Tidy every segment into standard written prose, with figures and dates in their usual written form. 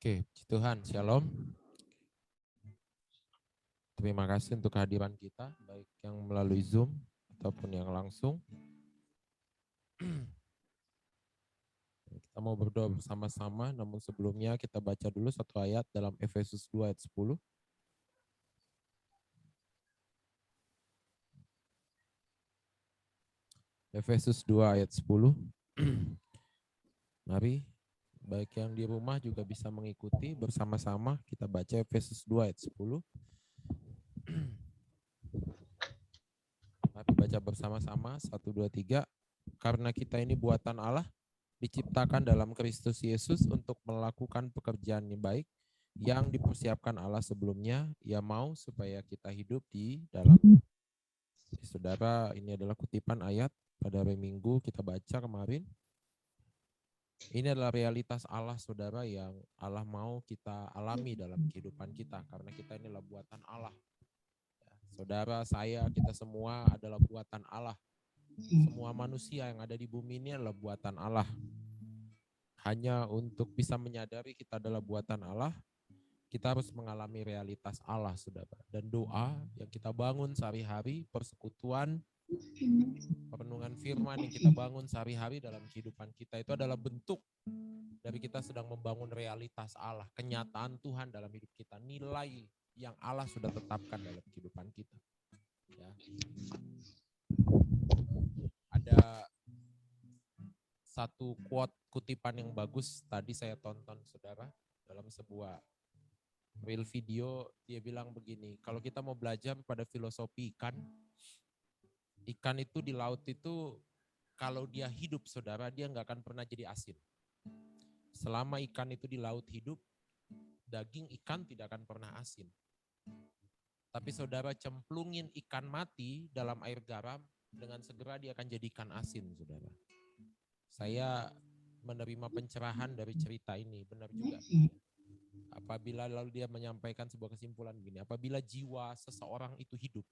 Oke, puji Tuhan, shalom. Terima kasih untuk kehadiran kita, baik yang melalui Zoom ataupun yang langsung. Kita mau berdoa bersama-sama, namun sebelumnya kita baca dulu satu ayat dalam Efesus 2 ayat 10. Efesus 2 ayat 10. Mari, baik yang di rumah juga bisa mengikuti bersama-sama. Kita baca Efesus 2 ayat 10. Mari baca bersama-sama, 1, 2, 3. Karena kita ini buatan Allah, diciptakan dalam Kristus Yesus untuk melakukan pekerjaan yang baik, yang dipersiapkan Allah sebelumnya. Ia mau supaya kita hidup di dalam. Saudara, ini adalah kutipan ayat pada hari Minggu kita baca kemarin. Ini adalah realitas Allah, saudara, yang Allah mau kita alami dalam kehidupan kita, karena kita inilah buatan Allah. Saudara, saya, kita semua adalah buatan Allah. Semua manusia yang ada di bumi ini adalah buatan Allah. Hanya untuk bisa menyadari kita adalah buatan Allah, kita harus mengalami realitas Allah, saudara. Dan doa yang kita bangun sehari-hari, persekutuan, perenungan firman yang kita bangun sehari-hari dalam kehidupan kita, itu adalah bentuk dari kita sedang membangun realitas Allah, kenyataan Tuhan dalam hidup kita, nilai yang Allah sudah tetapkan dalam kehidupan kita. Ya. Ada satu quote, kutipan yang bagus tadi saya tonton, saudara, dalam sebuah reel video. Dia bilang begini, kalau kita mau belajar pada filosofi ikan itu di laut itu, kalau dia hidup, saudara, dia nggak akan pernah jadi asin. Selama ikan itu di laut hidup, daging ikan tidak akan pernah asin. Tapi saudara cemplungin ikan mati dalam air garam, dengan segera dia akan jadi ikan asin, saudara. Saya menerima pencerahan dari cerita ini, benar juga. Apabila lalu dia menyampaikan sebuah kesimpulan begini, apabila jiwa seseorang itu hidup,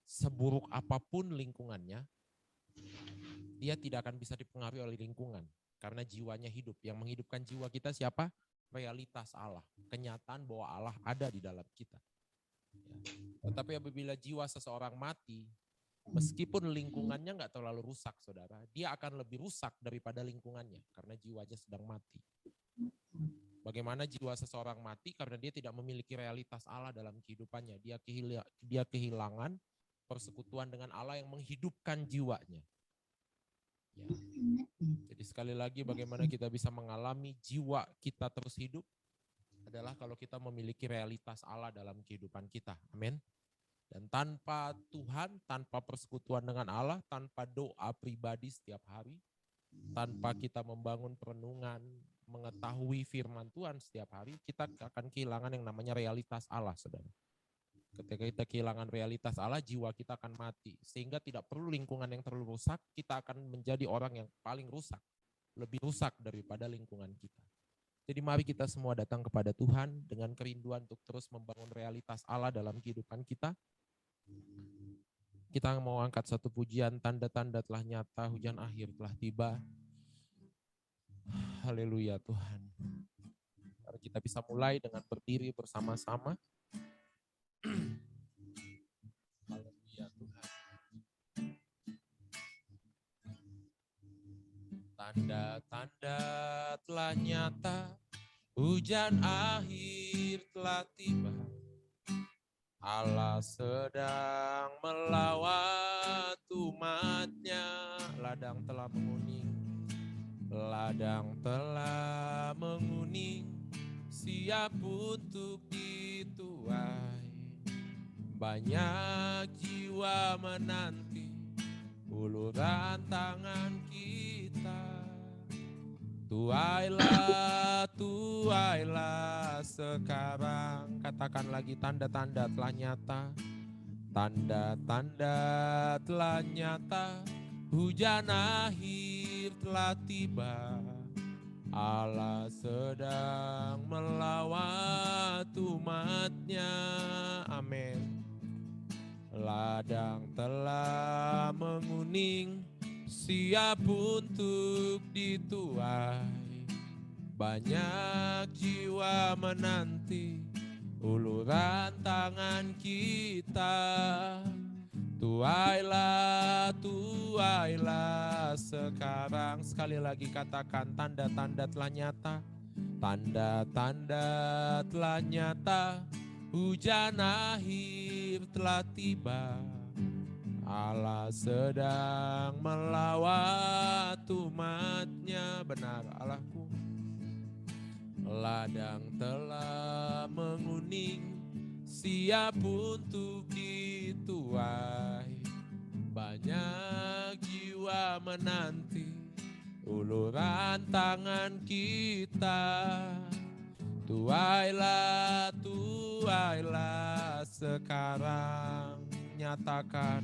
seburuk apapun lingkungannya, dia tidak akan bisa dipengaruhi oleh lingkungan, karena jiwanya hidup. Yang menghidupkan jiwa kita siapa? Realitas Allah, kenyataan bahwa Allah ada di dalam kita. Ya. Tetapi apabila jiwa seseorang mati, meskipun lingkungannya nggak terlalu rusak, saudara, dia akan lebih rusak daripada lingkungannya, karena jiwanya sedang mati. Bagaimana jiwa seseorang mati? Karena dia tidak memiliki realitas Allah dalam kehidupannya. Dia kehilangan persekutuan dengan Allah yang menghidupkan jiwanya. Ya. Jadi sekali lagi, bagaimana kita bisa mengalami jiwa kita terus hidup adalah kalau kita memiliki realitas Allah dalam kehidupan kita. Amin. Dan tanpa Tuhan, tanpa persekutuan dengan Allah, tanpa doa pribadi setiap hari, tanpa kita membangun perenungan, mengetahui firman Tuhan setiap hari, kita akan kehilangan yang namanya realitas Allah, saudara. Ketika kita kehilangan realitas Allah, jiwa kita akan mati. Sehingga tidak perlu lingkungan yang terlalu rusak, kita akan menjadi orang yang paling rusak, lebih rusak daripada lingkungan kita. Jadi mari kita semua datang kepada Tuhan dengan kerinduan untuk terus membangun realitas Allah dalam kehidupan kita. Kita mau angkat satu pujian, tanda-tanda telah nyata, hujan akhir telah tiba. Haleluya Tuhan. Mari kita bisa mulai dengan berdiri bersama-sama. Haleluya Tuhan. Tanda-tanda telah nyata, hujan akhir telah tiba. Allah sedang melawat umatnya, ladang telah menguning. Ladang telah menguning, siap untuk dituai. Banyak jiwa menanti uluran tangan kita. Tuailah, tuailah sekarang. Katakan lagi, tanda-tanda telah nyata. Tanda-tanda telah nyata, hujan akhir akhir telah tiba. Allah sedang melawat umatnya. Amin. Ladang telah menguning, siap untuk dituai. Banyak jiwa menanti uluran tangan kita. Tuailah, tuailah sekarang. Sekali lagi katakan, tanda-tanda telah nyata. Tanda-tanda telah nyata. Hujan akhir telah tiba. Allah sedang melawat umatnya. Benar Allahku. Ladang telah menguning, siap untuk dituai. Banyak jiwa menanti uluran tangan kita. Tuailah, tuailah sekarang. Nyatakan,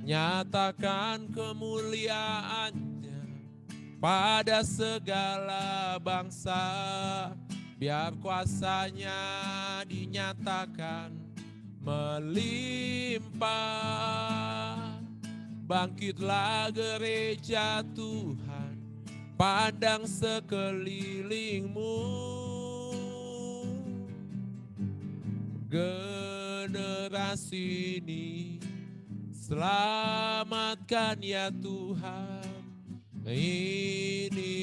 nyatakan kemuliaannya pada segala bangsa. Biar kuasanya dinyatakan melimpah. Bangkitlah gereja Tuhan, pandang sekelilingmu. Generasi ini selamatkan ya Tuhan. Ini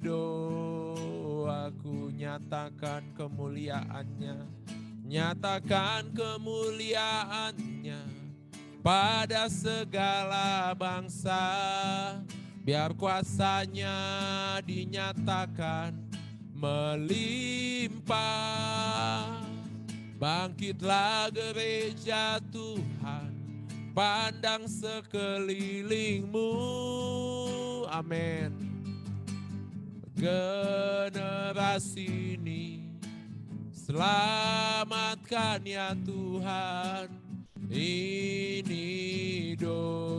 doaku, nyatakan kemuliaannya, nyatakan kemuliaannya pada segala bangsa. Biar kuasanya dinyatakan melimpah. Bangkitlah gereja Tuhan, pandang sekelilingmu. Amin. Generasi ini selamatkan ya Tuhan. Ini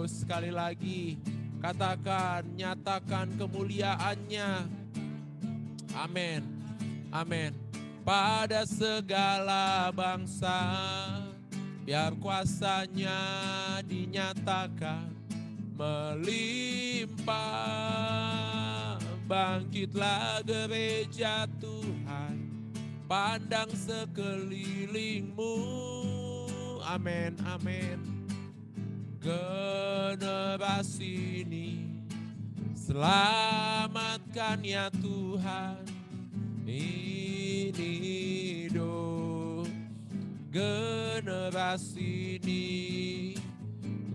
sekali lagi katakan, nyatakan kemuliaannya. Amin. Amin. Pada segala bangsa, biar kuasanya dinyatakan melimpah. Bangkitlah gereja Tuhan, pandang sekelilingmu. Amin, amin. Generasi ini selamatkan ya Tuhan. Ini generasi ini,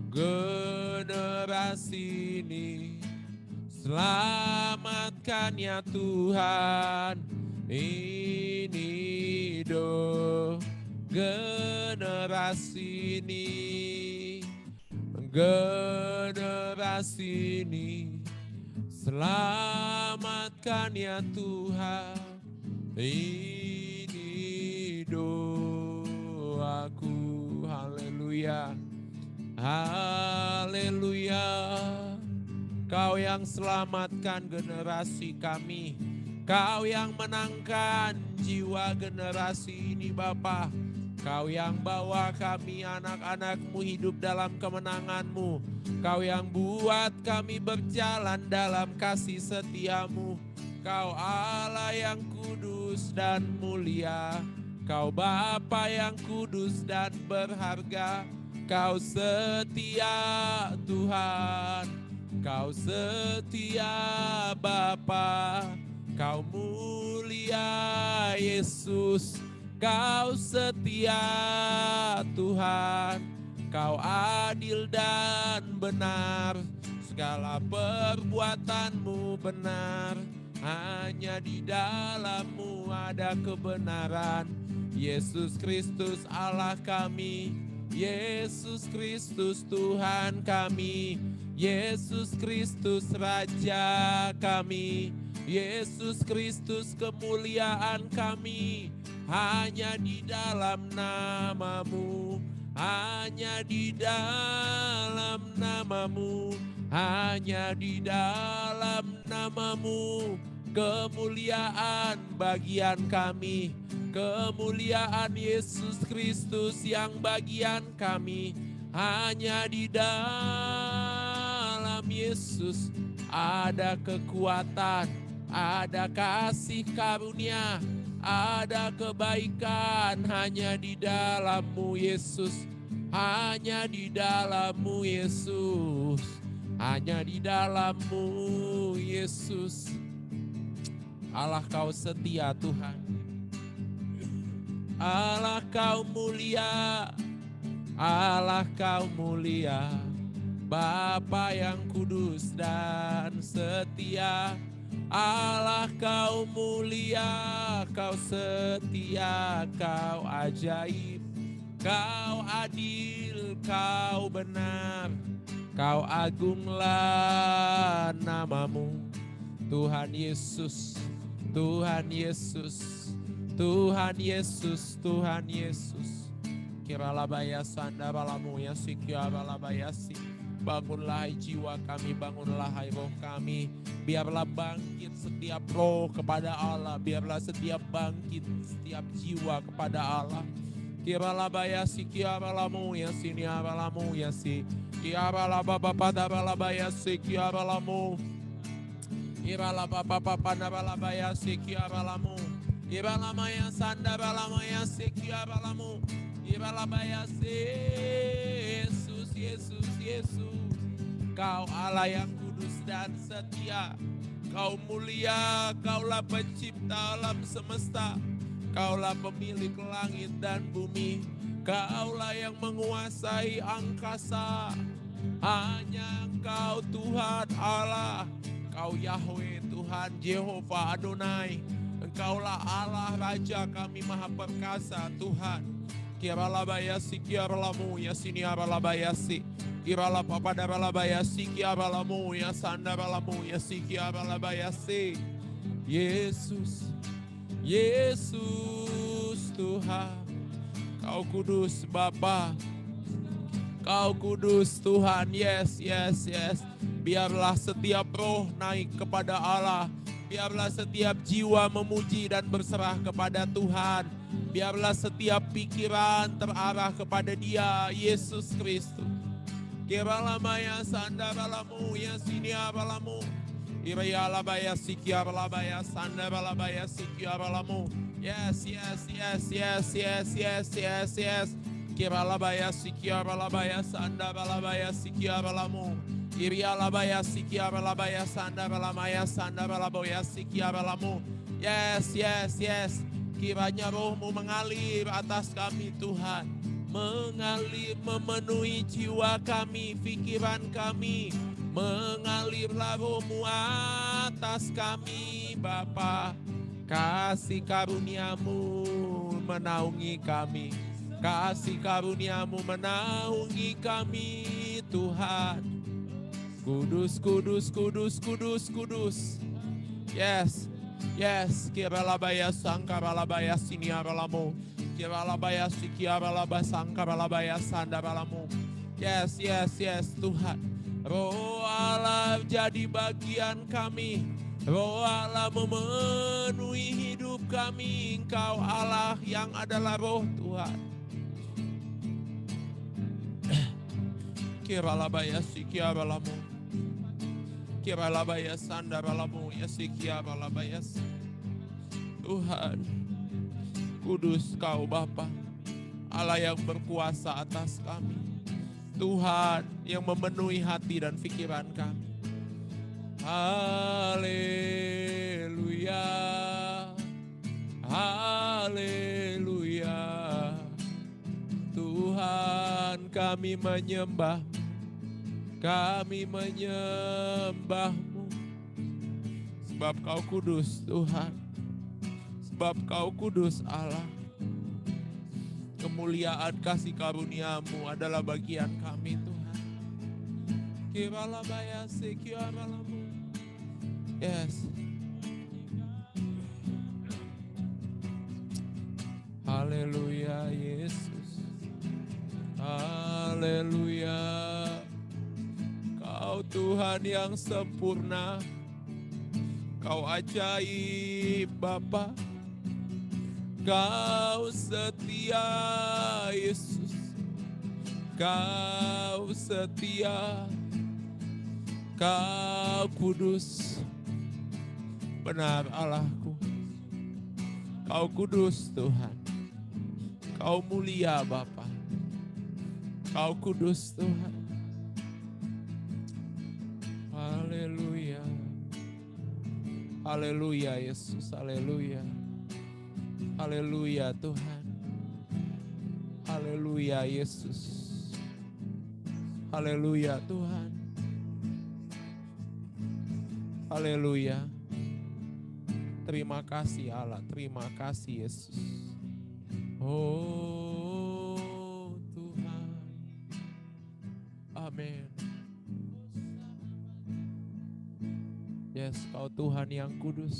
generasi ini selamatkan ya Tuhan. Ini generasi ini, generasi ini selamatkan ya Tuhan. Ini doaku. Haleluya, haleluya. Kau yang selamatkan generasi kami, Kau yang menangkan jiwa generasi ini Bapa. Kau yang bawa kami anak-anak-Mu hidup dalam kemenangan-Mu. Kau yang buat kami berjalan dalam kasih setia-Mu. Kau Allah yang kudus dan mulia. Kau Bapa yang kudus dan berharga. Kau setia Tuhan. Kau setia Bapa. Kau mulia Yesus. Kau setia Tuhan. Kau adil dan benar. Segala perbuatan-Mu benar. Hanya di dalam-Mu ada kebenaran. Yesus Kristus Allah kami. Yesus Kristus Tuhan kami. Yesus Kristus Raja kami. Yesus Kristus kemuliaan kami. Hanya di dalam nama-Mu. Hanya di dalam nama-Mu hanya di dalam nama-Mu kemuliaan bagian kami. Kemuliaan Yesus Kristus yang bagian kami. Hanya di dalam Yesus ada kekuatan, ada kasih karunia, ada kebaikan. Hanya di dalam-Mu Yesus, hanya di dalam-Mu Yesus, hanya di dalam-Mu Yesus. Allah, Kau setia Tuhan, Allah Kau mulia, Allah Kau mulia, Bapa yang kudus dan setia. Allah Kau mulia, Kau setia, Kau ajaib, Kau adil, Kau benar, Kau agunglah nama-Mu. Tuhan Yesus, Tuhan Yesus, Tuhan Yesus, Tuhan Yesus. Kiralabaya sandabalamu ya sikiabalabaya si. Bangunlah jiwa kami, bangunlah roh kami. Biarlah bangkit setiap roh kepada Allah. Biarlah setiap bangkit setiap jiwa kepada Allah. Kiralabaya sikiabalamu ya siniabalamu ya si. Kiabalababadabalabaya sikiabalamu. Ibala papa papa nabalabaya sikiabalamu. Ibalamaya sandabalamaya sikiabalamu. Ibalabaya Yesus, Yesus, Yesus. Kau Allah yang kudus dan setia. Kau mulia, Kaulah pencipta alam semesta. Kaulah pemilik langit dan bumi. Kaulah yang menguasai angkasa. Hanya Engkau Tuhan Allah. Engkau Yahweh Tuhan Jehovah Adonai. Engkaulah Allah Raja kami Maha Perkasa Tuhan. Kiralabayasi kiaralamu ya sini abalabayasi. Kirala papadabalabayasi kiabalamu ya sandabalamu ya sikiabalabayasi. Yesus, Yesus Tuhan. Kau kudus Bapa. Kau kudus Tuhan, yes, yes, yes. Biarlah setiap roh naik kepada Allah. Biarlah setiap jiwa memuji dan berserah kepada Tuhan. Biarlah setiap pikiran terarah kepada Dia, Yesus Kristus. Kiralamaya sandabalamu ya siniabalamu. Irayalabaya sikiabalabaya sandabalabaya sikiabalamu. Yes, yes, yes, yes, yes, yes, yes, yes. Kiralabaya sikiabalabaya sandabalabaya sikiabalamu. Irialabaya sikiabalabaya sandabalamaya sandabalaboya sikiabalamu. Yes, yes, yes. Kiranya roh-Mu mengalir atas kami Tuhan. Mengalir memenuhi jiwa kami, pikiran kami. Mengalirlah roh-Mu atas kami Bapa. Kasih karunia-Mu menaungi kami. Kasih karunia-Mu menaungi kami Tuhan. Kudus, kudus, kudus, kudus, kudus. Yes, yes. Kiralabaya sangkaralabaya siniaralamu. Kiralabaya sikiaralabaya sangkaralabaya sandabalamu. Yes, yes, yes Tuhan. Roh Allah jadi bagian kami. Roh Allah memenuhi hidup kami. Engkau Allah yang adalah roh Tuhan. Kiralabaya sikiabalamu. Kiralabaya sandabalamu ya sikiabalabaya. Tuhan, kudus Kau Bapa, Allah yang berkuasa atas kami. Tuhan yang memenuhi hati dan pikiran kami. Haleluya, haleluya. Tuhan kami menyembah, kami menyembah-Mu. Sebab Kau kudus Tuhan, sebab Kau kudus Allah. Kemuliaan kasih karunia-Mu adalah bagian kami Tuhan. Kiralabaya sikiabalamu. Yes. Haleluya Yesus. Haleluya. Kau Kau Tuhan yang sempurna, Kau ajaib Bapa. Kau setia Yesus, Kau setia, Kau kudus, benar Allahku. Kau kudus Tuhan, Kau mulia Bapa, Kau kudus Tuhan. Haleluya, haleluya Yesus, haleluya, haleluya Tuhan, haleluya Yesus, haleluya Tuhan, haleluya. Terima kasih Allah, terima kasih Yesus. Oh Tuhan, amin. Yes, Kau Tuhan yang kudus,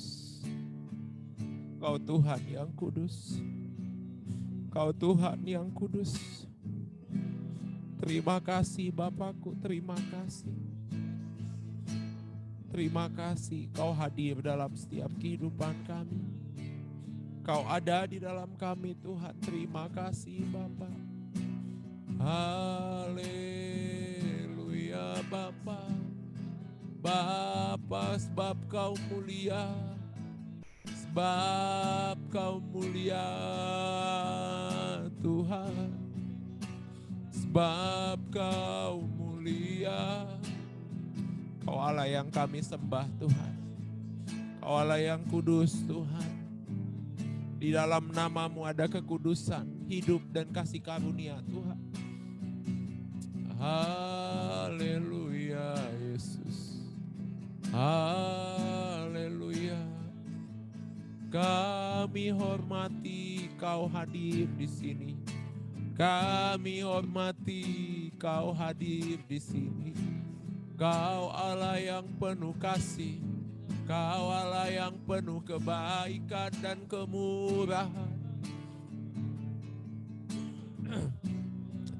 Kau Tuhan yang kudus, Kau Tuhan yang kudus. Terima kasih Bapakku, terima kasih. Terima kasih Kau hadir dalam setiap kehidupan kami. Kau ada di dalam kami Tuhan. Terima kasih Bapa. Haleluya Bapa. Bapa, sebab Kau mulia. Sebab Kau mulia Tuhan. Sebab Kau mulia. Kau Allah yang kami sembah Tuhan. Kau Allah yang kudus Tuhan. Di dalam nama-Mu ada kekudusan, hidup dan kasih karunia Tuhan. Haleluya Yesus. Haleluya. Kami hormati Kau hadir di sini. Kami hormati Kau hadir di sini. Kau Allah yang penuh kasih, Kau Allah yang penuh kebaikan dan kemurahan.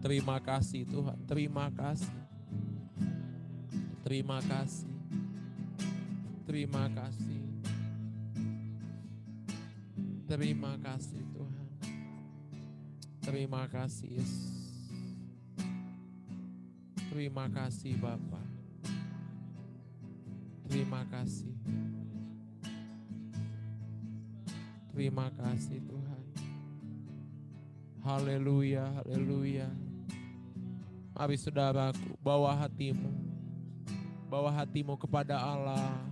Terima kasih Tuhan, terima kasih. Terima kasih. Terima kasih. Terima kasih Tuhan. Terima kasih Yesus. Terima kasih Bapa. Terima kasih. Terima kasih Tuhan. Haleluya, haleluya. Mari saudaraku, bawa hatimu. Bawa hatimu kepada Allah.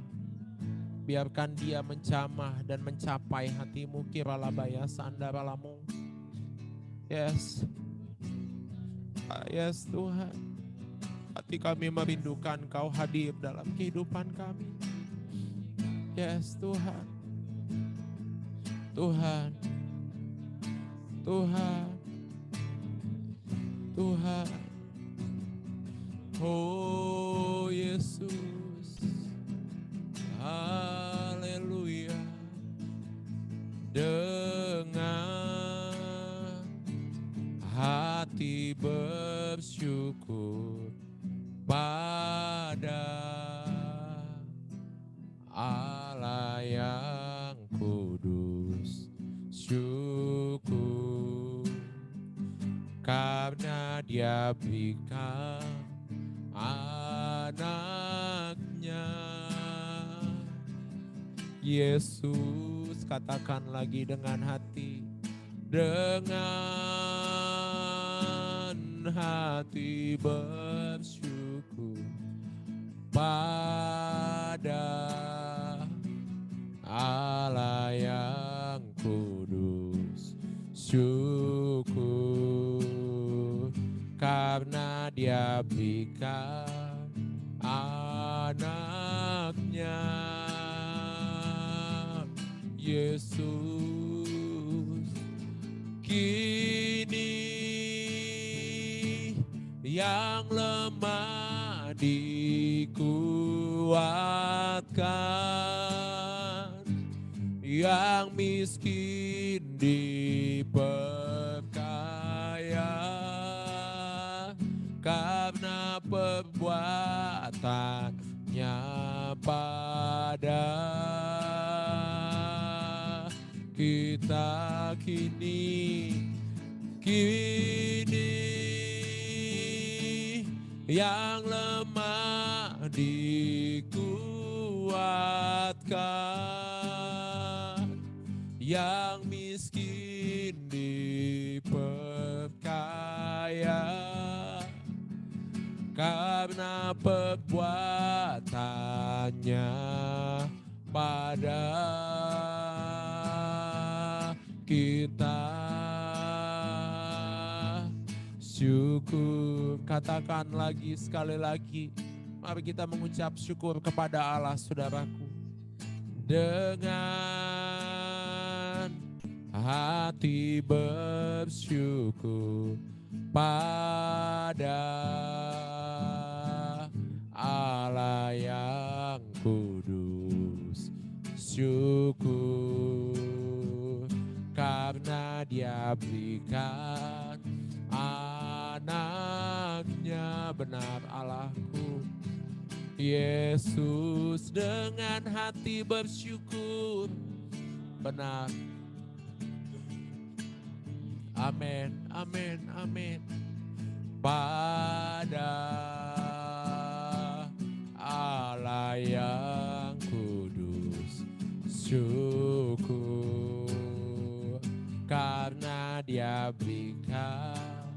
Biarkan Dia mencamah dan mencapai hatimu. Kiralabaya sandaralamu. Yes. Yes Tuhan. Hati kami merindukan Kau hadir dalam kehidupan kami. Yes Tuhan. Tuhan. Tuhan. Tuhan. Oh Yesus. Haleluya. Dengan hati bersyukur pada Allah yang kudus, syukur karena Dia berikan anaknya. Yesus, katakan lagi dengan hati, dengan hati bersyukur pada Allah yang kudus, syukur karena Dia berikan anaknya. Yesus, kini yang lemah dikuatkan, yang miskin diperkaya karena perbuatan anaknya pada kita kini yang lemah dikuatkan, yang miskin diperkaya karena perbuatannya pada kita. Syukur, katakan lagi sekali lagi. Mari kita mengucap syukur kepada Allah, saudaraku. Dengan hati bersyukur pada Allah yang kudus. Syukur karena Dia berikan anaknya, benar Allahku Yesus. Dengan hati bersyukur, benar. Amin, amin, amin. Pada Allah yang kudus, syukur karena Dia berikan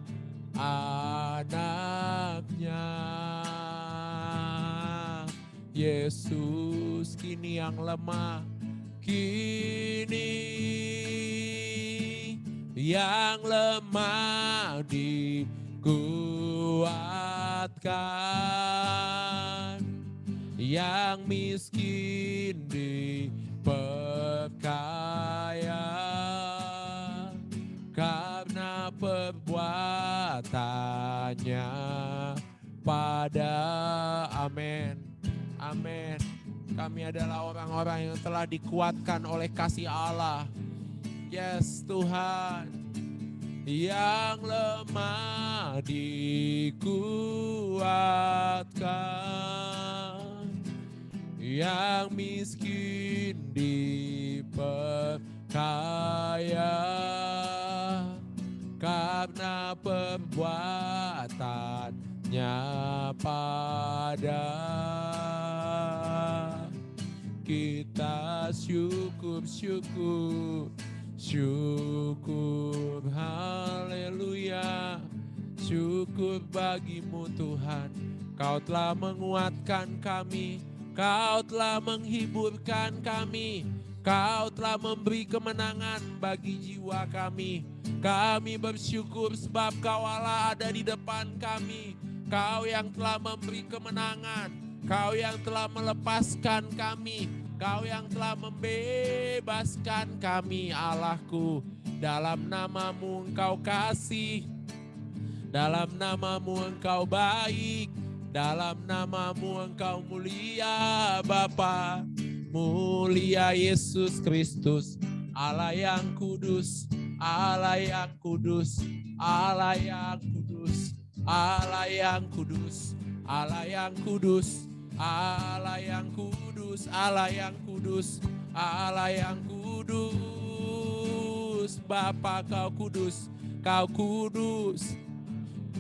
anaknya Yesus. Kini yang lemah, kini yang lemah dikuatkan, yang miskin diperkaya karena perbuatannya pada. Amin, amin. Kami adalah orang-orang yang telah dikuatkan oleh kasih Allah. Yes Tuhan, yang lemah dikuatkan, yang miskin diperkaya karena perbuatannya pada kita. Syukur, syukur, haleluya. Syukur bagimu Tuhan, Kau telah menguatkan kami, Kau telah menghiburkan kami, Kau telah memberi kemenangan bagi jiwa kami. Kami bersyukur sebab Kau Allah ada di depan kami. Kau yang telah memberi kemenangan, Kau yang telah melepaskan kami, Kau yang telah membebaskan kami. Allahku, dalam nama-Mu Engkau kasih, dalam nama-Mu Engkau baik, dalam nama-Mu Engkau mulia Bapa, mulia Yesus Kristus. Allah yang kudus, Allah yang kudus, Allah yang kudus, Allah yang kudus, Allah yang kudus, Allah yang kudus, Allah yang kudus, Allah yang kudus. Bapa, Kau kudus, Kau kudus.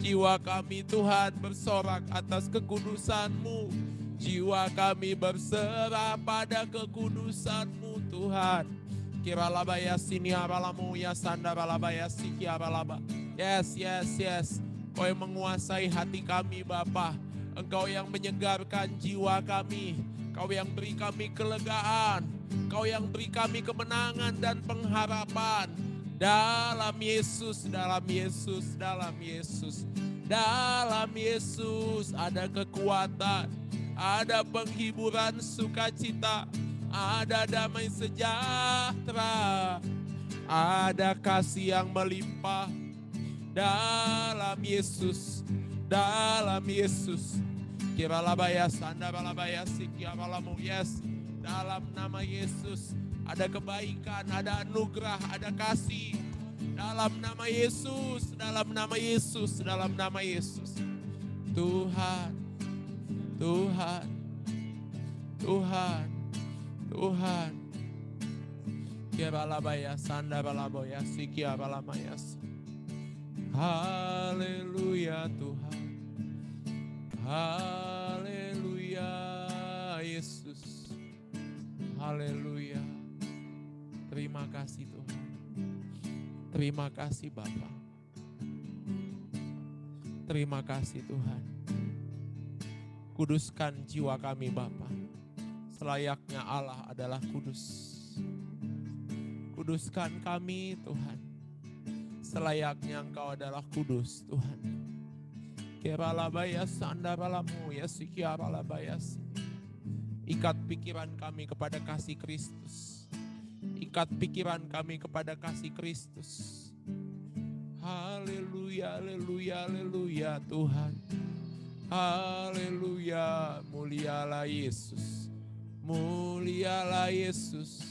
Jiwa kami Tuhan bersorak atas kekudusan-Mu. Jiwa kami berserah pada kekudusan-Mu Tuhan. Kiralabaya sini abalamu ya sandaralabaya siki abalaba. Yes, yes, yes. Kau yang menguasai hati kami Bapa. Engkau yang menyegarkan jiwa kami. Kau yang beri kami kelegaan. Kau yang beri kami kemenangan dan pengharapan. Dalam Yesus, dalam Yesus, dalam Yesus. Dalam Yesus ada kekuatan. Ada penghiburan sukacita. Ada damai sejahtera. Ada kasih yang melimpah. Dalam Yesus. Dalam Yesus. Kiralabaya sandaralabaya sikiabalamu. Yes. Dalam nama Yesus. Ada kebaikan, ada anugerah, ada kasih. Dalam nama Yesus. Dalam nama Yesus. Dalam nama Yesus. Tuhan. Tuhan. Tuhan, Tuhan. Kebalabaya sanda balaboya sikia balamayas. Haleluya Tuhan. Haleluya Yesus. Haleluya. Terima kasih Tuhan. Terima kasih Bapa. Terima kasih Tuhan. Kuduskan jiwa kami Bapa. Selayaknya Allah adalah kudus. Kuduskan kami Tuhan. Selayaknya Engkau adalah kudus Tuhan. Keralabayas andabalamu ya sikiaralabayas. Ikat pikiran kami kepada kasih Kristus. Ikat pikiran kami kepada kasih Kristus. Haleluya, haleluya, haleluya Tuhan. Haleluya, mulialah Yesus. Mulialah Yesus.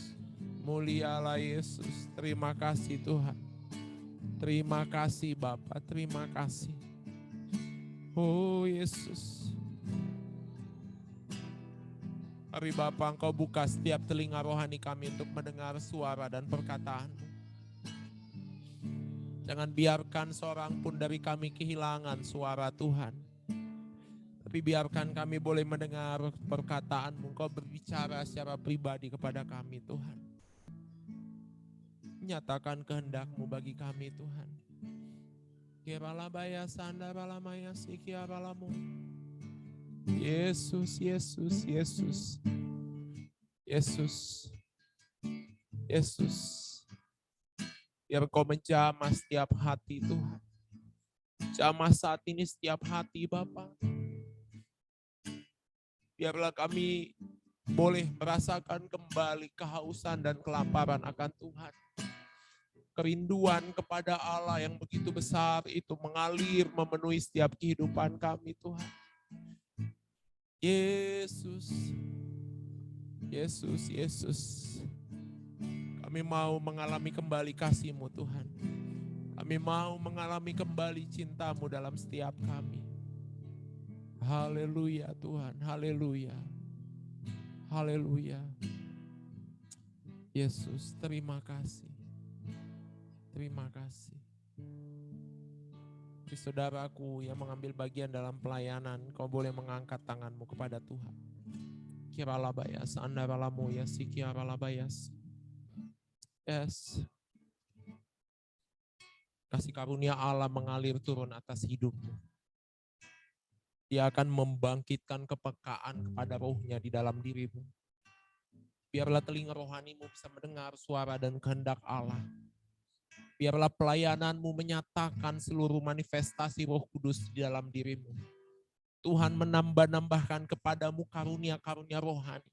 Mulialah Yesus. Terima kasih Tuhan. Terima kasih Bapa, terima kasih. Oh Yesus. Mari Bapa, Engkau buka setiap telinga rohani kami untuk mendengar suara dan perkataan-Mu. Jangan biarkan seorang pun dari kami kehilangan suara Tuhan. Tapi biarkan kami boleh mendengar perkataan-Mu. Engkau berbicara secara pribadi kepada kami Tuhan. Nyatakan kehendak-Mu bagi kami Tuhan. Keralabaya sandabalamaya sikiaralamu. Yesus, Yesus, Yesus. Yesus. Yesus. Biar Kau menjamah setiap hati Tuhan. Jamah saat ini setiap hati Bapa. Biarlah kami boleh merasakan kembali kehausan dan kelaparan akan Tuhan. Kerinduan kepada Allah yang begitu besar itu mengalir memenuhi setiap kehidupan kami Tuhan. Yesus, Yesus, Yesus. Kami mau mengalami kembali kasih-Mu Tuhan. Kami mau mengalami kembali cinta-Mu dalam setiap kami. Haleluya Tuhan, haleluya. Haleluya. Yesus, terima kasih. Terima kasih. Saudaraku yang mengambil bagian dalam pelayanan, kau boleh mengangkat tanganmu kepada Tuhan. Kiralabayas, andabalamu ya sikiaralabayas. Yes. Kasih karunia Allah mengalir turun atas hidupmu. Dia akan membangkitkan kepekaan kepada rohnya di dalam dirimu. Biarlah telinga rohanimu bisa mendengar suara dan kehendak Allah. Biarlah pelayananmu menyatakan seluruh manifestasi Roh Kudus di dalam dirimu. Tuhan menambah-nambahkan kepadamu karunia-karunia rohani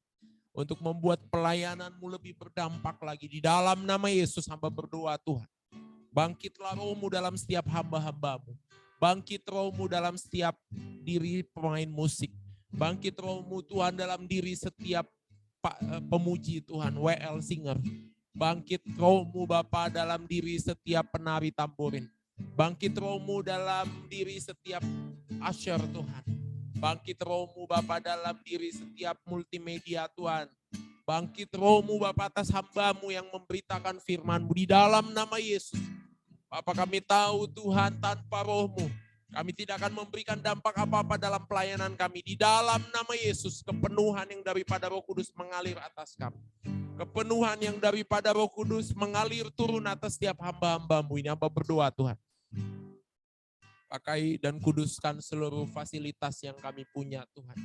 untuk membuat pelayananmu lebih berdampak lagi. Di dalam nama Yesus hamba berdoa Tuhan. Bangkitlah rohmu dalam setiap hamba-hambamu. Bangkit rohmu dalam setiap diri pemain musik. Bangkit rohmu Tuhan dalam diri setiap pemuji Tuhan, WL singer. Bangkit rohmu Bapa dalam diri setiap penari tamborin. Bangkit rohmu dalam diri setiap usher Tuhan. Bangkit rohmu Bapa dalam diri setiap multimedia Tuhan. Bangkit rohmu Bapa atas hamba-Mu yang memberitakan firman-Mu di dalam nama Yesus. Bapa, kami tahu Tuhan tanpa roh-Mu kami tidak akan memberikan dampak apa-apa dalam pelayanan kami. Di dalam nama Yesus, kepenuhan yang daripada Roh Kudus mengalir atas kami. Kepenuhan yang daripada Roh Kudus mengalir turun atas setiap hamba-hamba-Mu ini. Hamba berdoa Tuhan. Pakai dan kuduskan seluruh fasilitas yang kami punya Tuhan.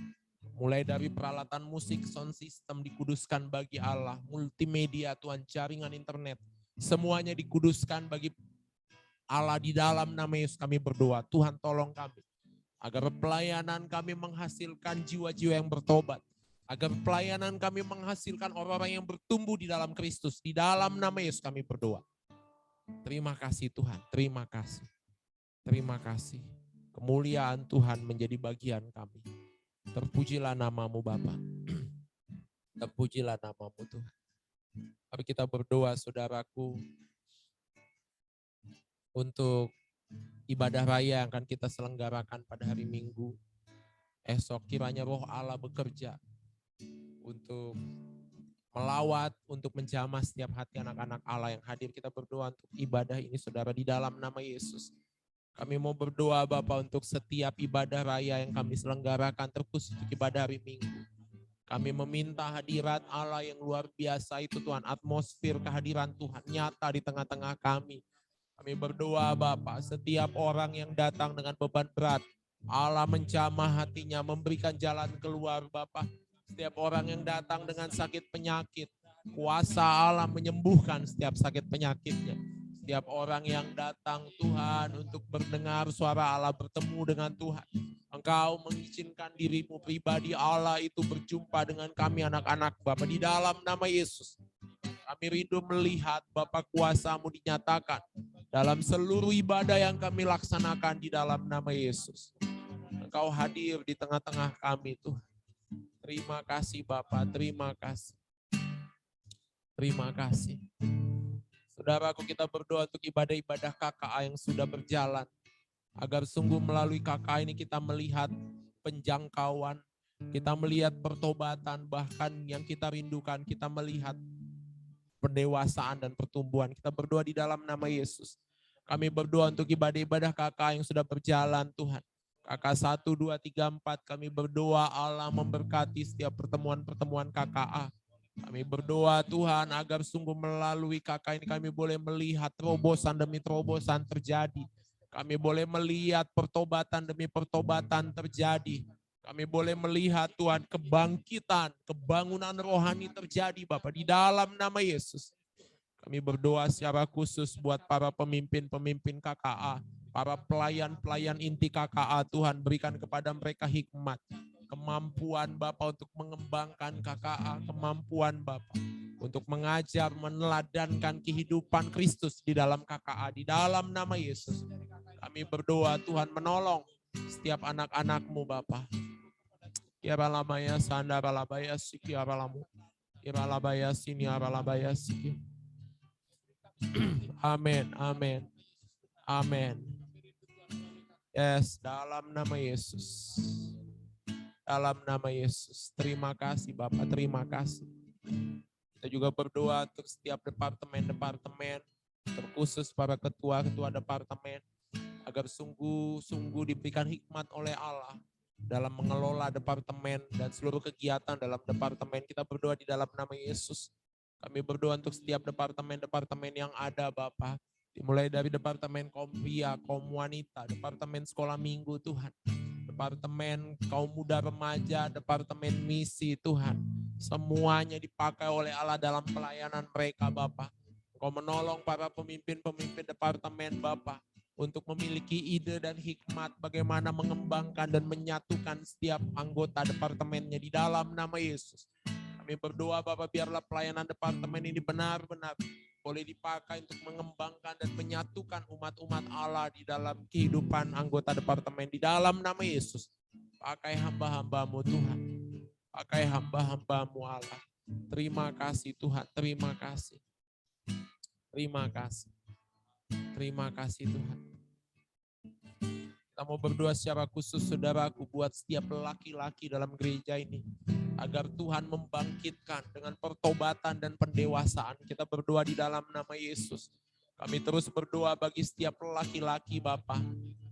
Mulai dari peralatan musik, sound system dikuduskan bagi Allah. Multimedia Tuhan, jaringan internet. Semuanya dikuduskan bagi Allah. Di dalam nama Yesus kami berdoa, Tuhan tolong kami. Agar pelayanan kami menghasilkan jiwa-jiwa yang bertobat. Agar pelayanan kami menghasilkan orang-orang yang bertumbuh di dalam Kristus. Di dalam nama Yesus kami berdoa. Terima kasih Tuhan, terima kasih. Terima kasih. Kemuliaan Tuhan menjadi bagian kami. Terpujilah nama-Mu Bapa. Terpujilah nama-Mu Tuhan. Mari kita berdoa saudaraku. Untuk ibadah raya yang akan kita selenggarakan pada hari Minggu. Esok kiranya Roh Allah bekerja untuk melawat, untuk menjamah setiap hati anak-anak Allah yang hadir. Kita berdoa untuk ibadah ini saudara di dalam nama Yesus. Kami mau berdoa Bapa untuk setiap ibadah raya yang kami selenggarakan, terkhusus untuk ibadah hari Minggu. Kami meminta hadirat Allah yang luar biasa itu Tuhan, atmosfer kehadiran Tuhan nyata di tengah-tengah kami. Kami berdoa Bapa, setiap orang yang datang dengan beban berat, Allah menjamah hatinya, memberikan jalan keluar Bapa. Setiap orang yang datang dengan sakit penyakit, kuasa Allah menyembuhkan setiap sakit penyakitnya. Setiap orang yang datang Tuhan untuk mendengar suara Allah, bertemu dengan Tuhan, Engkau mengizinkan dirimu pribadi Allah itu berjumpa dengan kami anak-anak Bapa di dalam nama Yesus. Kami rindu melihat Bapa kuasa-Mu dinyatakan dalam seluruh ibadah yang kami laksanakan di dalam nama Yesus. Engkau hadir di tengah-tengah kami Tuhan. Terima kasih Bapa, terima kasih. Terima kasih. Saudaraku, kita berdoa untuk ibadah-ibadah KKA yang sudah berjalan. Agar sungguh melalui KKA ini kita melihat penjangkauan, kita melihat pertobatan, bahkan yang kita rindukan, kita melihat pendewasaan dan pertumbuhan. Kita berdoa di dalam nama Yesus. Kami berdoa untuk ibadah-ibadah KKA yang sudah berjalan Tuhan. KKA 1, 2, 3, 4, kami berdoa Allah memberkati setiap pertemuan-pertemuan KKA. Kami berdoa Tuhan agar sungguh melalui KKA ini kami boleh melihat terobosan demi terobosan terjadi. Kami boleh melihat pertobatan demi pertobatan terjadi. Kami boleh melihat Tuhan kebangkitan, kebangunan rohani terjadi Bapak di dalam nama Yesus. Kami berdoa secara khusus buat para pemimpin-pemimpin KKA, para pelayan-pelayan inti KKA, Tuhan berikan kepada mereka hikmat, kemampuan Bapak untuk mengembangkan KKA, kemampuan Bapak untuk mengajar, meneladankan kehidupan Kristus di dalam KKA, di dalam nama Yesus. Kami berdoa Tuhan menolong setiap anak-anak-Mu Bapak. Kiralabaya sandaralabaya sikiralamu. Kiralabaya siniaralabaya sikir. Amin, amin, amin. Yes, dalam nama Yesus. Dalam nama Yesus. Terima kasih Bapak, terima kasih. Kita juga berdoa untuk setiap departemen-departemen, terkhusus para ketua-ketua departemen, agar sungguh-sungguh diberikan hikmat oleh Allah dalam mengelola departemen dan seluruh kegiatan dalam departemen. Kita berdoa di dalam nama Yesus. Kami berdoa untuk setiap departemen-departemen yang ada Bapak. Dimulai dari departemen kaum pria, kaum wanita, departemen sekolah minggu Tuhan. Departemen kaum muda remaja, departemen misi Tuhan. Semuanya dipakai oleh Allah dalam pelayanan mereka Bapak. Engkau menolong para pemimpin-pemimpin departemen Bapak untuk memiliki ide dan hikmat bagaimana mengembangkan dan menyatukan setiap anggota departemennya di dalam nama Yesus. Kami berdoa Bapak biarlah pelayanan departemen ini benar-benar boleh dipakai untuk mengembangkan dan menyatukan umat-umat Allah di dalam kehidupan anggota departemen di dalam nama Yesus. Pakai hamba-hamba-Mu Tuhan. Pakai hamba-hamba-Mu Allah. Terima kasih Tuhan, terima kasih. Terima kasih. Terima kasih Tuhan. Kita mau berdoa secara khusus saudaraku buat setiap laki-laki dalam gereja ini. Agar Tuhan membangkitkan dengan pertobatan dan pendewasaan. Kita berdoa di dalam nama Yesus. Kami terus berdoa bagi setiap laki-laki Bapa.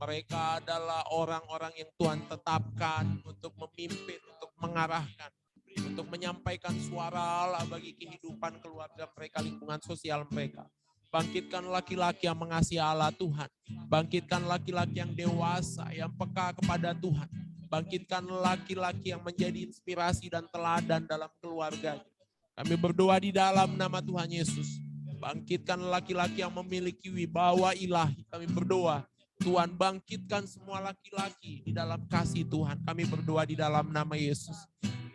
Mereka adalah orang-orang yang Tuhan tetapkan untuk memimpin, untuk mengarahkan. Untuk menyampaikan suara Allah bagi kehidupan keluarga mereka, lingkungan sosial mereka. Bangkitkan laki-laki yang mengasihi Allah Tuhan. Bangkitkan laki-laki yang dewasa, yang peka kepada Tuhan. Bangkitkan laki-laki yang menjadi inspirasi dan teladan dalam keluarganya. Kami berdoa di dalam nama Tuhan Yesus. Bangkitkan laki-laki yang memiliki wibawa ilahi. Kami berdoa, Tuhan bangkitkan semua laki-laki di dalam kasih Tuhan. Kami berdoa di dalam nama Yesus.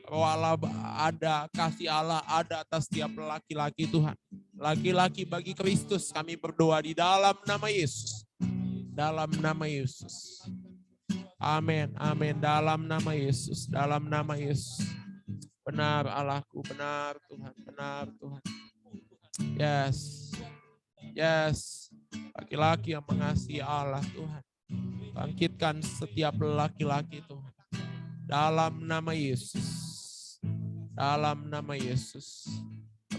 Roh Allah ada, kasih Allah ada atas setiap laki-laki Tuhan. Laki-laki bagi Kristus, kami berdoa di dalam nama Yesus. Dalam nama Yesus. Amin, amin. Dalam nama Yesus, dalam nama Yesus. Benar Allahku, benar Tuhan, benar Tuhan. Yes, yes. Laki-laki yang mengasihi Allah Tuhan. Bangkitkan setiap laki-laki Tuhan. Dalam nama Yesus. Dalam nama Yesus.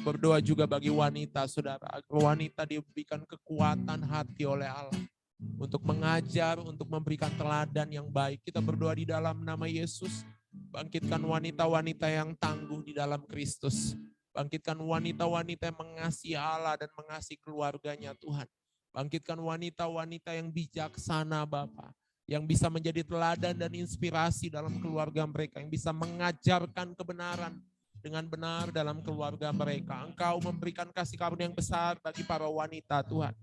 Berdoa juga bagi wanita, saudara. Agar wanita diberikan kekuatan hati oleh Allah. Untuk mengajar, untuk memberikan teladan yang baik. Kita berdoa di dalam nama Yesus. Bangkitkan wanita-wanita yang tangguh di dalam Kristus. Bangkitkan wanita-wanita yang mengasihi Allah dan mengasihi keluarganya Tuhan. Bangkitkan wanita-wanita yang bijaksana Bapa. Yang bisa menjadi teladan dan inspirasi dalam keluarga mereka. Yang bisa mengajarkan kebenaran dengan benar dalam keluarga mereka. Engkau memberikan kasih karunia yang besar bagi para wanita Tuhan.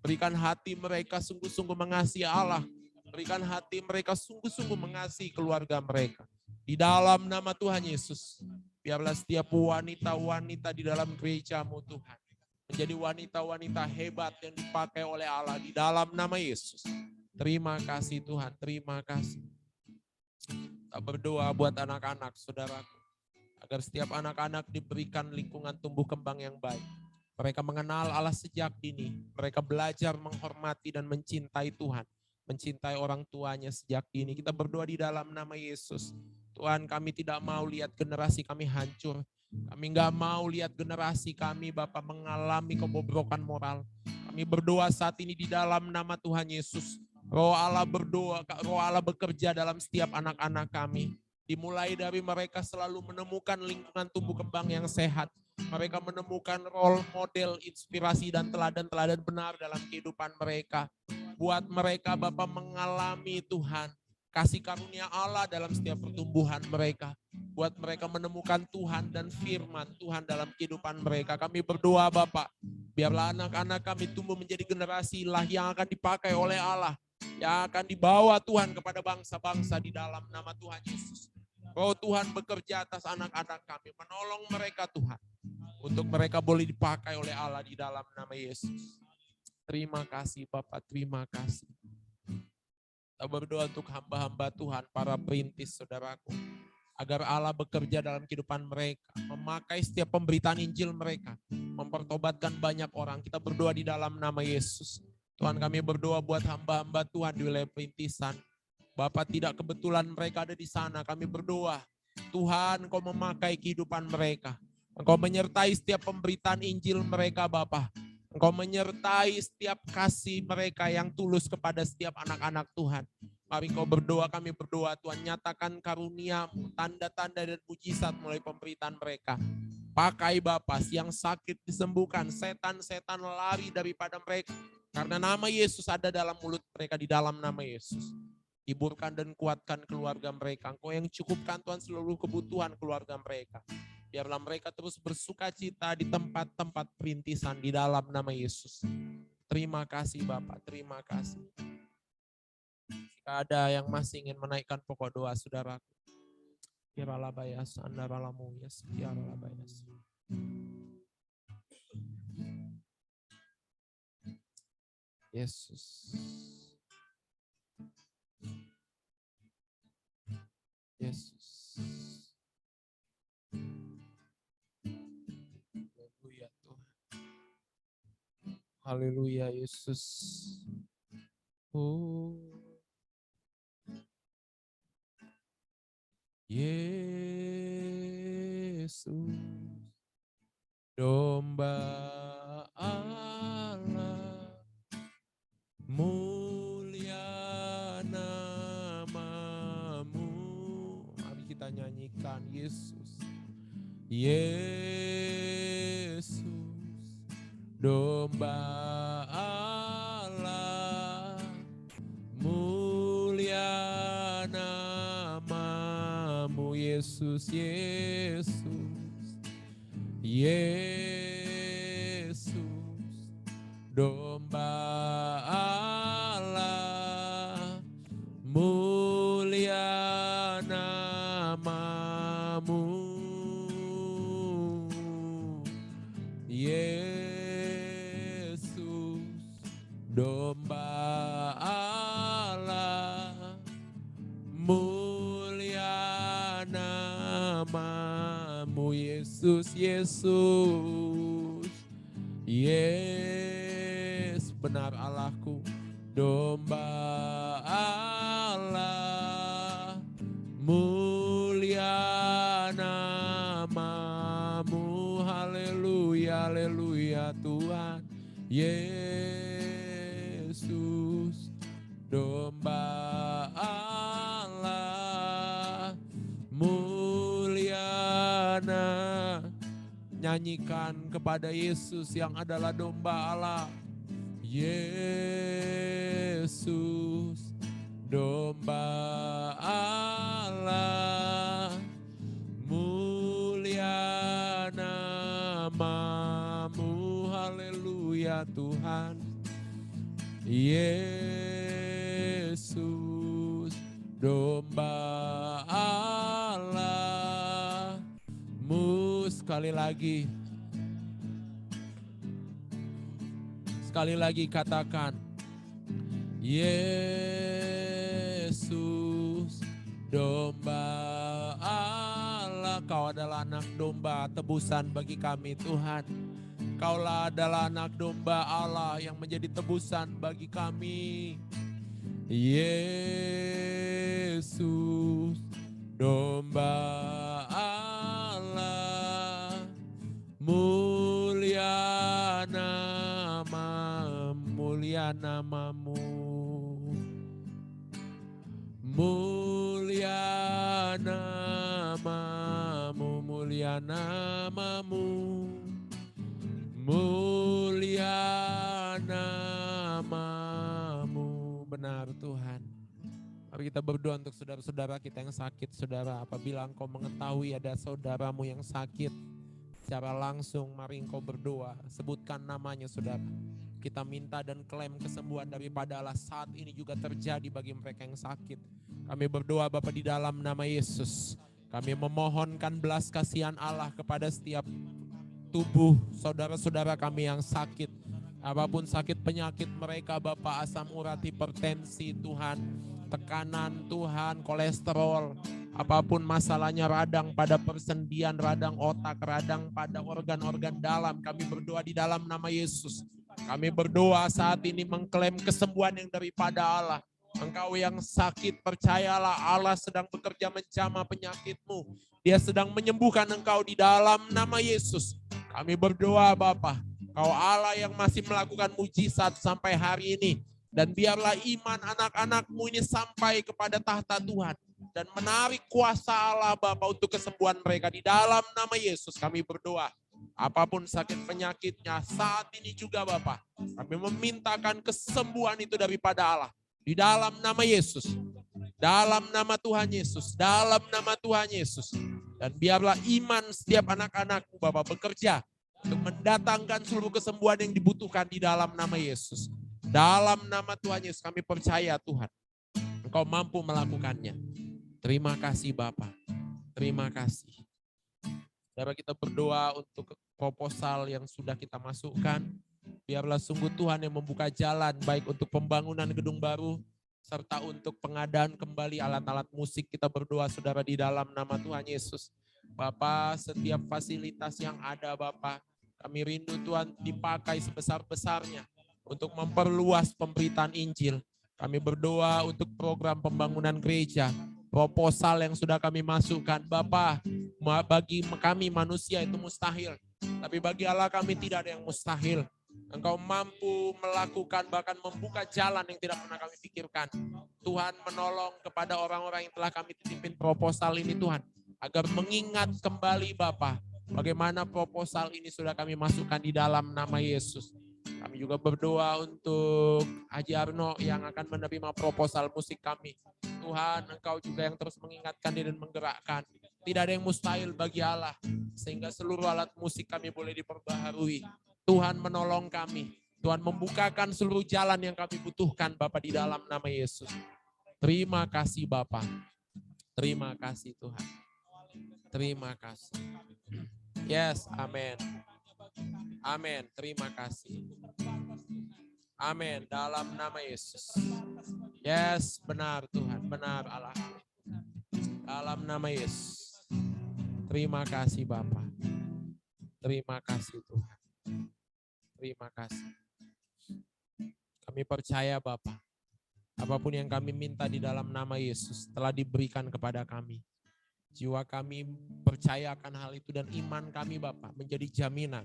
Berikan hati mereka sungguh-sungguh mengasihi Allah. Berikan hati mereka sungguh-sungguh mengasihi keluarga mereka. Di dalam nama Tuhan Yesus. Biarlah setiap wanita-wanita di dalam gereja-Mu Tuhan. Menjadi wanita-wanita hebat yang dipakai oleh Allah di dalam nama Yesus. Terima kasih Tuhan, terima kasih. Kita berdoa buat anak-anak saudaraku. Agar setiap anak-anak diberikan lingkungan tumbuh kembang yang baik. Mereka mengenal Allah sejak dini. Mereka belajar menghormati dan mencintai Tuhan. Mencintai orang tuanya sejak dini. Kita berdoa di dalam nama Yesus. Tuhan, kami tidak mau lihat generasi kami hancur. Kami enggak mau lihat generasi kami Bapak mengalami kebobrokan moral. Kami berdoa saat ini di dalam nama Tuhan Yesus. Roh Allah berdoa, Roh Allah bekerja dalam setiap anak-anak kami. Dimulai dari mereka selalu menemukan lingkungan tumbuh kembang yang sehat. Mereka menemukan role model, inspirasi dan teladan-teladan benar dalam kehidupan mereka. Buat mereka Bapak mengalami Tuhan, kasih karunia Allah dalam setiap pertumbuhan mereka. Buat mereka menemukan Tuhan dan firman Tuhan dalam kehidupan mereka. Kami berdoa Bapak, biarlah anak-anak kami tumbuh menjadi generasi lah yang akan dipakai oleh Allah. Yang akan dibawa Tuhan kepada bangsa-bangsa di dalam nama Tuhan Yesus. Oh Tuhan bekerja atas anak-anak kami, menolong mereka Tuhan. Untuk mereka boleh dipakai oleh Allah di dalam nama Yesus. Terima kasih Bapak, terima kasih. Kita berdoa untuk hamba-hamba Tuhan, para perintis saudaraku. Agar Allah bekerja dalam kehidupan mereka. Memakai setiap pemberitaan Injil mereka. Mempertobatkan banyak orang. Kita berdoa di dalam nama Yesus. Tuhan kami berdoa buat hamba-hamba Tuhan di wilayah perintisan. Bapak tidak kebetulan mereka ada di sana. Kami berdoa. Tuhan Engkau memakai kehidupan mereka. Engkau menyertai setiap pemberitaan Injil mereka Bapa. Engkau menyertai setiap kasih mereka yang tulus kepada setiap anak-anak Tuhan. Mari Engkau berdoa, kami berdoa Tuhan. Nyatakan karunia-Mu, tanda-tanda dan mujizat mulai pemberitaan mereka. Pakai Bapa, yang sakit disembuhkan, setan-setan lari daripada mereka. Karena nama Yesus ada dalam mulut mereka, di dalam nama Yesus. Hiburkan dan kuatkan keluarga mereka. Engkau yang cukupkan Tuhan seluruh kebutuhan keluarga mereka. Biarlah mereka terus bersuka cita di tempat-tempat perintisan di dalam nama Yesus. Terima kasih Bapak, terima kasih. Jika ada yang masih ingin menaikkan pokok doa saudaraku. Kiralah bayas, andaralah muyas, kiralah bayas. Yesus. Yesus. Haleluya Tuhan. Haleluya Yesus. Oh. Yesus, domba Allah, mulia nama-Mu. Mari kita nyanyikan Yesus. Yesus, domba Allah, mulia nama-Mu. Yesus, Yesus, Yesus, domba Allah, mulia nama-Mu. Yesus, domba Allah, mulia nama-Mu. Yesus, Yesus, Yes, benar Allahku, domba Allah, mulia nama haleluya Tuhan. Yesus, domba Allah, muliana. Nyanyikan kepada Yesus yang adalah domba Allah. Yesus, domba Allah, mulia namamu, haleluya Tuhan. Yesus, domba Allah, sekali lagi katakan, Yesus, domba Allah. Kau adalah anak domba tebusan bagi kami Tuhan. Kaulah adalah anak domba Allah yang menjadi tebusan bagi kami. Yesus, domba Allah, mulia namamu, mulia namamu, mulia namamu, mulia namamu. Benar Tuhan. Mari kita berdoa untuk saudara-saudara kita yang sakit. Saudara, apabila engkau mengetahui ada saudaramu yang sakit secara langsung, mari engkau berdoa, sebutkan namanya saudara. Kita minta dan klaim kesembuhan daripada Allah saat ini juga terjadi bagi mereka yang sakit. Kami berdoa Bapa di dalam nama Yesus. Kami memohonkan belas kasihan Allah kepada setiap tubuh saudara-saudara kami yang sakit. Apapun sakit penyakit mereka Bapa, asam urat, hipertensi Tuhan, tekanan Tuhan, kolesterol, apapun masalahnya, radang pada persendian, radang otak, radang pada organ-organ dalam, kami berdoa di dalam nama Yesus. Kami berdoa saat ini mengklaim kesembuhan yang daripada Allah. Engkau yang sakit, percayalah Allah sedang bekerja menjamah penyakitmu. Dia sedang menyembuhkan engkau di dalam nama Yesus. Kami berdoa Bapa, Kau Allah yang masih melakukan mujizat sampai hari ini. Dan biarlah iman anak-anakmu ini sampai kepada tahta Tuhan. Dan menarik kuasa Allah Bapa untuk kesembuhan mereka. Di dalam nama Yesus kami berdoa. Apapun sakit penyakitnya saat ini juga Bapa, kami memintakan kesembuhan itu daripada Allah. Di dalam nama Yesus. Dalam nama Tuhan Yesus. Dalam nama Tuhan Yesus. Dan biarlah iman setiap anak-anakmu Bapa bekerja untuk mendatangkan seluruh kesembuhan yang dibutuhkan di dalam nama Yesus. Dalam nama Tuhan Yesus kami percaya Tuhan, Engkau mampu melakukannya. Terima kasih Bapa. Terima kasih. Saudara, kita berdoa untuk proposal yang sudah kita masukkan. Biarlah sungguh Tuhan yang membuka jalan baik untuk pembangunan gedung baru serta untuk pengadaan kembali alat-alat musik. Kita berdoa saudara di dalam nama Tuhan Yesus. Bapa, setiap fasilitas yang ada Bapa, kami rindu Tuhan dipakai sebesar-besarnya untuk memperluas pemberitaan Injil. Kami berdoa untuk program pembangunan gereja, proposal yang sudah kami masukkan. Bapa, bagi kami manusia itu mustahil, tapi bagi Allah kami tidak ada yang mustahil. Engkau mampu melakukan bahkan membuka jalan yang tidak pernah kami pikirkan. Tuhan menolong kepada orang-orang yang telah kami titipin proposal ini Tuhan, agar mengingat kembali Bapa, bagaimana proposal ini sudah kami masukkan di dalam nama Yesus. Kami juga berdoa untuk Haji Arno yang akan menerima proposal musik kami. Tuhan, Engkau juga yang terus mengingatkan dia dan menggerakkan. Tidak ada yang mustahil bagi Allah, sehingga seluruh alat musik kami boleh diperbaharui. Tuhan menolong kami. Tuhan membukakan seluruh jalan yang kami butuhkan Bapa di dalam nama Yesus. Terima kasih Bapa. Terima kasih Tuhan. Terima kasih. Yes, amin. Amin. Terima kasih. Amin. Dalam nama Yesus. Yes, benar Tuhan. Benar Allah. Dalam nama Yesus. Terima kasih Bapa. Terima kasih Tuhan. Terima kasih. Kami percaya Bapa, apapun yang kami minta di dalam nama Yesus telah diberikan kepada kami. Jiwa kami percaya akan hal itu dan iman kami Bapa menjadi jaminan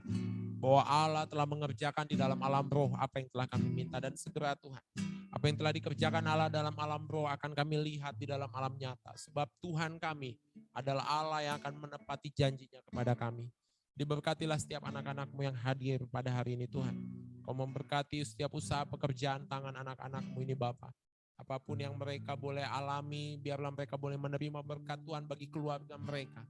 bahwa Allah telah mengerjakan di dalam alam roh apa yang telah kami minta, dan segera Tuhan, apa yang telah dikerjakan Allah dalam alam roh akan kami lihat di dalam alam nyata. Sebab Tuhan kami adalah Allah yang akan menepati janjinya kepada kami. Diberkatilah setiap anak-anak-Mu yang hadir pada hari ini Tuhan. Kau memberkati setiap usaha pekerjaan tangan anak-anak-Mu ini Bapa. Apapun yang mereka boleh alami, biarlah mereka boleh menerima berkat Tuhan bagi keluarga mereka.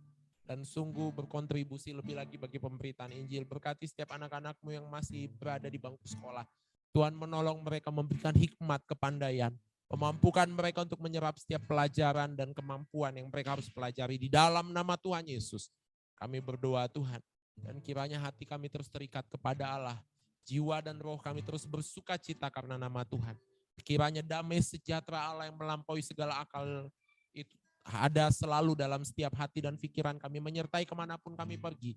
Dan sungguh berkontribusi lebih lagi bagi pemberitaan Injil. Berkati setiap anak-anak-Mu yang masih berada di bangku sekolah. Tuhan menolong mereka, memberikan hikmat, kepandaian. Memampukan mereka untuk menyerap setiap pelajaran dan kemampuan yang mereka harus pelajari. Di dalam nama Tuhan Yesus, kami berdoa Tuhan. Dan kiranya hati kami terus terikat kepada Allah. Jiwa dan roh kami terus bersuka cita karena nama Tuhan. Kiranya damai sejahtera Allah yang melampaui segala akal itu ada selalu dalam setiap hati dan pikiran kami, menyertai kemanapun kami pergi,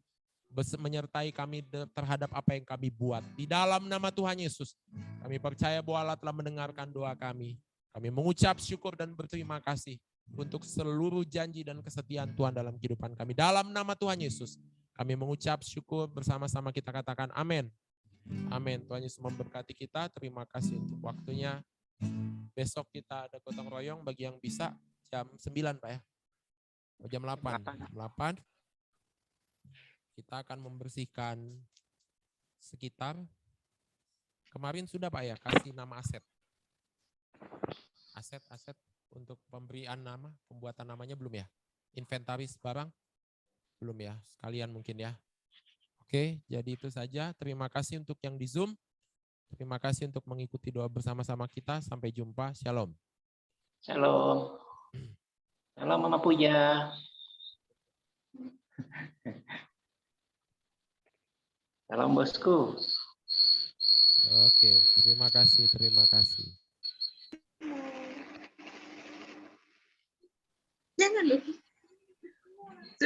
menyertai kami terhadap apa yang kami buat. Di dalam nama Tuhan Yesus, kami percaya bahwa Allah telah mendengarkan doa kami. Kami mengucap syukur dan berterima kasih untuk seluruh janji dan kesetiaan Tuhan dalam kehidupan kami. Dalam nama Tuhan Yesus, kami mengucap syukur bersama-sama, kita katakan amin. Amin. Tuhan Yesus memberkati kita. Terima kasih untuk waktunya. Besok kita ada gotong royong bagi yang bisa jam 9 Pak ya. Jam 8. Jam 8 kita akan membersihkan sekitar. Kemarin sudah Pak ya, kasih nama aset. Aset untuk pemberian nama, pembuatan namanya belum ya? Inventaris barang belum ya? Sekalian mungkin ya. Oke, jadi itu saja. Terima kasih untuk yang di Zoom. Terima kasih untuk mengikuti doa bersama-sama kita. Sampai jumpa. Shalom. Shalom. Shalom Mama Puja. Shalom bosku. Oke, terima kasih, terima kasih. Jangan dulu.